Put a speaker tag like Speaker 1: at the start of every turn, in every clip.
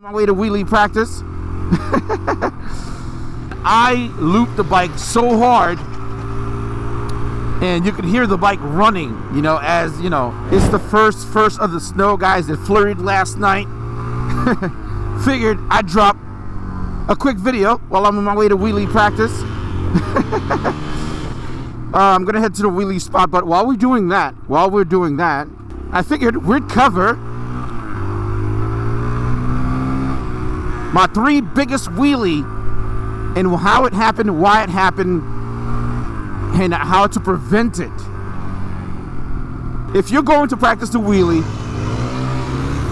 Speaker 1: My way to wheelie practice. I looped the bike so hard, and you could hear the bike running, you know, as you know, it's the first of the snow, guys. It flurried last night. Figured I'd drop a quick video while I'm on my way to wheelie practice. I'm gonna head to the wheelie spot, but while we're doing that, I figured we'd cover my 3 biggest wheelie and how it happened, why it happened, and how to prevent it. If you're going to practice the wheelie,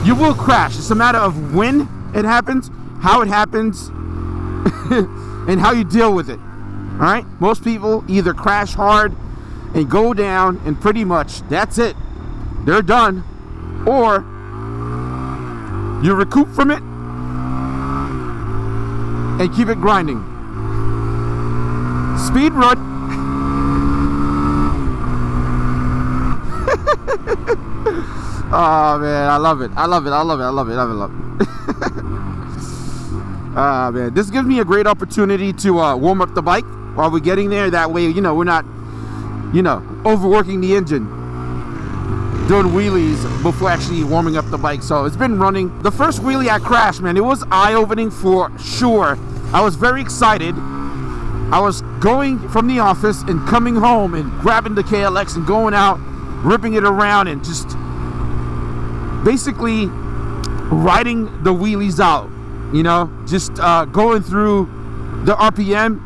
Speaker 1: you will crash. It's a matter of when it happens, how it happens, and how you deal with it. All right? Most people either crash hard and go down, and pretty much that's it. They're done. Or you recoup from it and keep it grinding. Speed run. Oh man, I love it. Man, this gives me a great opportunity to warm up the bike while we're getting there. That way, you know, we're not, you know, overworking the engine doing wheelies before actually warming up the bike. So it's been running. The first wheelie I crashed, man, it was eye-opening for sure. I was very excited. I was going from the office and coming home and grabbing the KLX and going out, ripping it around and just basically riding the wheelies out, you know, just going through the RPM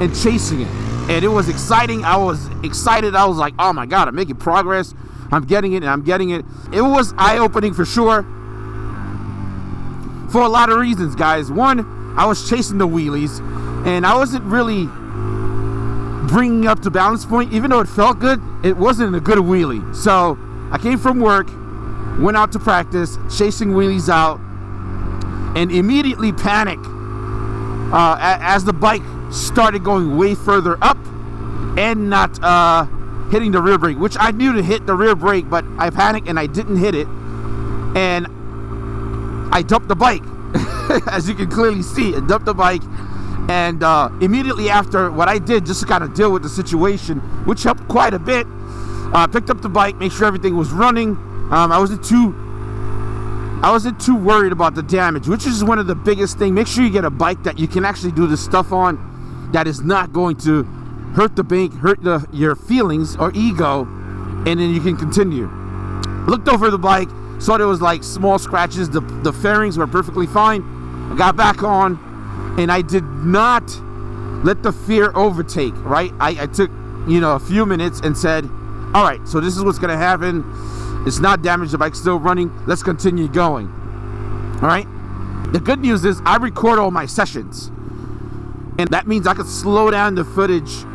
Speaker 1: and chasing it. And it was exciting. I was excited. I was like, oh my God, I'm making progress. I'm getting it. It was eye-opening for sure, for a lot of reasons, guys. One, I was chasing the wheelies and I wasn't really bringing up to balance point. Even though it felt good, it wasn't a good wheelie. So I came from work, went out to practice, chasing wheelies out, and immediately panicked as the bike started going way further up and not hitting the rear brake, which I knew to hit the rear brake, but I panicked and I didn't hit it, and I dumped the bike. As you can clearly see, I dumped the bike, and immediately after, what I did just to kind of deal with the situation, which helped quite a bit, picked up the bike, make sure everything was running. I wasn't too worried about the damage, which is one of the biggest things. Make sure you get a bike that you can actually do this stuff on, that is not going to hurt the bank, hurt your feelings or ego, and then you can continue. Looked over the bike, saw there was like small scratches. The fairings were perfectly fine. I got back on, and I did not let the fear overtake, right? I took, you know, a few minutes and said, all right, so this is what's gonna happen. It's not damaged, the bike's still running. Let's continue going. All right. The good news is I record all my sessions, and that means I could slow down the footage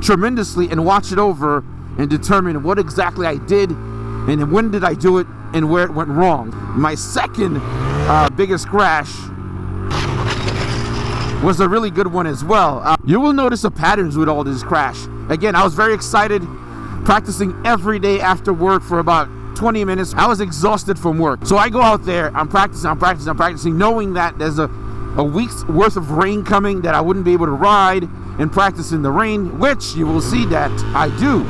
Speaker 1: tremendously and watch it over and determine what exactly I did and when did I do it and where it went wrong. My second biggest crash was a really good one as well. You will notice the patterns with all this crash. Again, I was very excited, practicing every day after work for about 20 minutes. I was exhausted from work. So I go out there, I'm practicing, knowing that there's a week's worth of rain coming, that I wouldn't be able to ride and practice in the rain, which you will see that I do.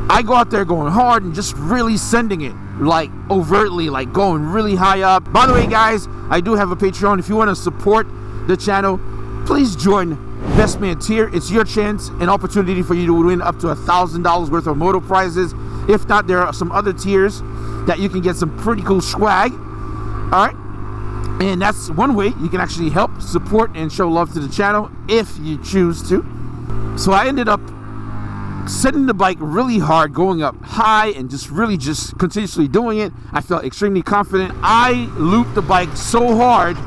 Speaker 1: I go out there going hard and just really sending it, like overtly, like going really high up. By the way, guys, I do have a Patreon. If you want to support the channel, please join Best Man tier. It's your chance, an opportunity for you to win up to $1,000 worth of moto prizes. If not, there are some other tiers that you can get some pretty cool swag. All right, and that's one way you can actually help support and show love to the channel if you choose to. So I ended up setting the bike really hard, going up high, and just continuously doing it. I felt extremely confident. I looped the bike so hard,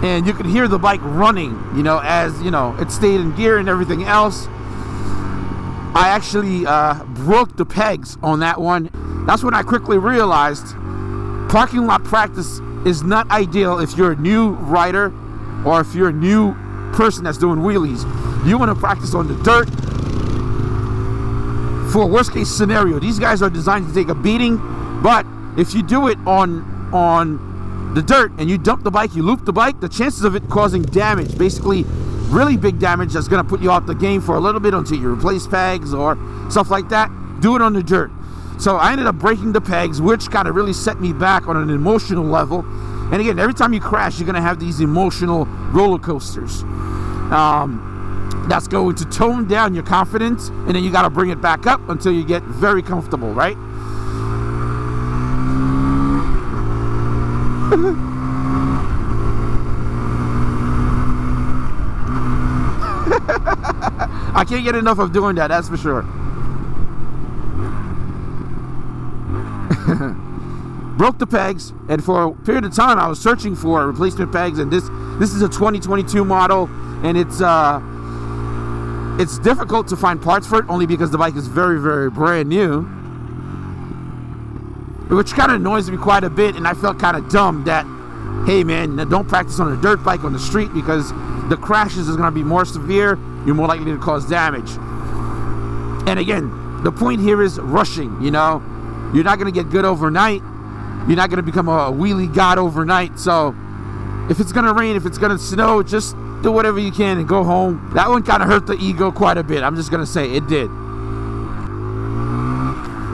Speaker 1: and you could hear the bike running, you know, as you know, it stayed in gear and everything else. I actually broke the pegs on that one. That's when I quickly realized parking lot practice is not ideal if you're a new rider or if you're a new person that's doing wheelies. You want to practice on the dirt for a worst case scenario. These guys are designed to take a beating But if you do it on the dirt and you dump the bike, you loop the bike, the chances of it causing damage, basically really big damage that's going to put you out the game for a little bit until you replace pegs or stuff like that, do it on the dirt. So I ended up breaking the pegs, which kind of really set me back on an emotional level. And again, every time you crash, you're going to have these emotional roller coasters. That's going to tone down your confidence, and then you got to bring it back up until you get very comfortable, right? I can't get enough of doing that, that's for sure. Broke the pegs, and for a period of time I was searching for replacement pegs, and this is a 2022 model, and it's difficult to find parts for it, only because the bike is very, very brand new, which kind of annoys me quite a bit. And I felt kind of dumb that, hey man, don't practice on a dirt bike on the street, because the crashes is going to be more severe, you're more likely to cause damage. And again, the point here is rushing. You know, you're not going to get good overnight, you're not going to become a wheelie god overnight. So if it's going to rain, if it's going to snow, just do whatever you can and go home. That one kind of hurt the ego quite a bit, I'm just going to say it did.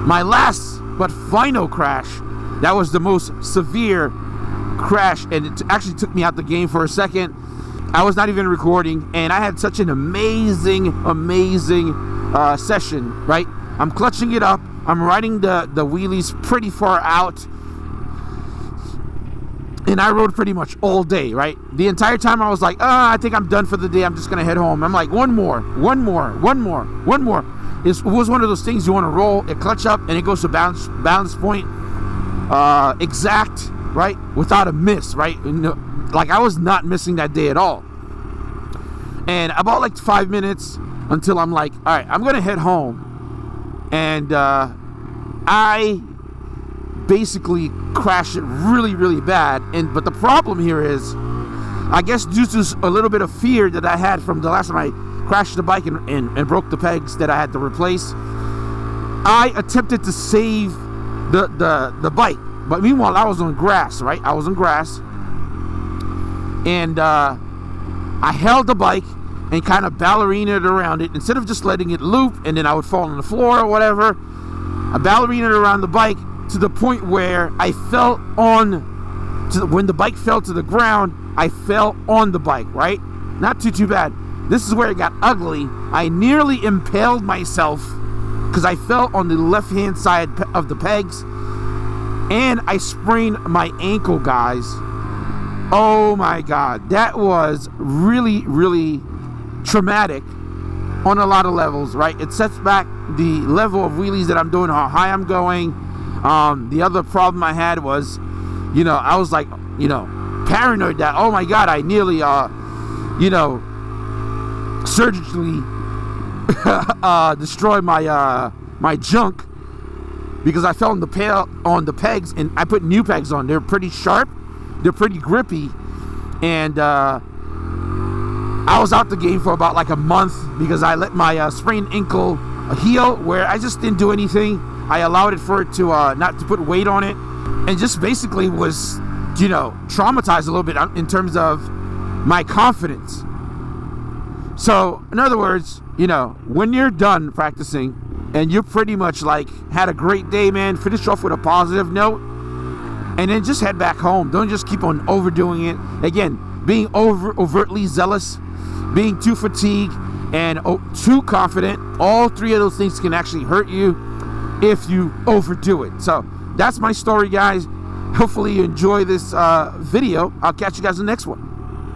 Speaker 1: My last but final crash, that was the most severe crash, and it actually took me out the game for a second. I was not even recording, and I had such an amazing session, right? I'm clutching it up, I'm riding the wheelies pretty far out, and I rode pretty much all day, right? The entire time I was like, I think I'm done for the day, I'm just gonna head home. I'm like, one more. It was one of those things you want to roll a clutch up and it goes to balance point exact, right, without a miss, right? Like I was not missing that day at all. And about like 5 minutes until I'm like, all right, I'm gonna head home, and I basically crashed it really bad. But the problem here is, I guess due to a little bit of fear that I had from the last time I crashed the bike and broke the pegs that I had to replace, I attempted to save the bike. But meanwhile, I was on grass, right? I was on grass, and I held the bike and kind of ballerinaed around it. Instead of just letting it loop and then I would fall on the floor or whatever, I ballerinaed around the bike to the point where I fell when the bike fell to the ground, I fell on the bike, right? Not too bad. This is where it got ugly. I nearly impaled myself because I fell on the left-hand side of the pegs, and I sprained my ankle, guys. Oh my God, that was really traumatic on a lot of levels, right? It sets back the level of wheelies that I'm doing, how high I'm going. The other problem I had was, I was like, paranoid that, oh my God, I nearly, surgically destroyed my junk because I fell on the pegs, and I put new pegs on. They're pretty sharp, they're pretty grippy, and I was out the game for about like a month because I let my sprained ankle heal, where I just didn't do anything. I allowed it for it to not to put weight on it, and just basically was, traumatized a little bit in terms of my confidence. So in other words, when you're done practicing and you're pretty much like had a great day, man, finish off with a positive note and then just head back home. Don't just keep on overdoing it. Again, being overtly zealous, being too fatigued, and too confident, all three of those things can actually hurt you if you overdo it. So that's my story, guys. Hopefully you enjoy this video. I'll catch you guys in the next one.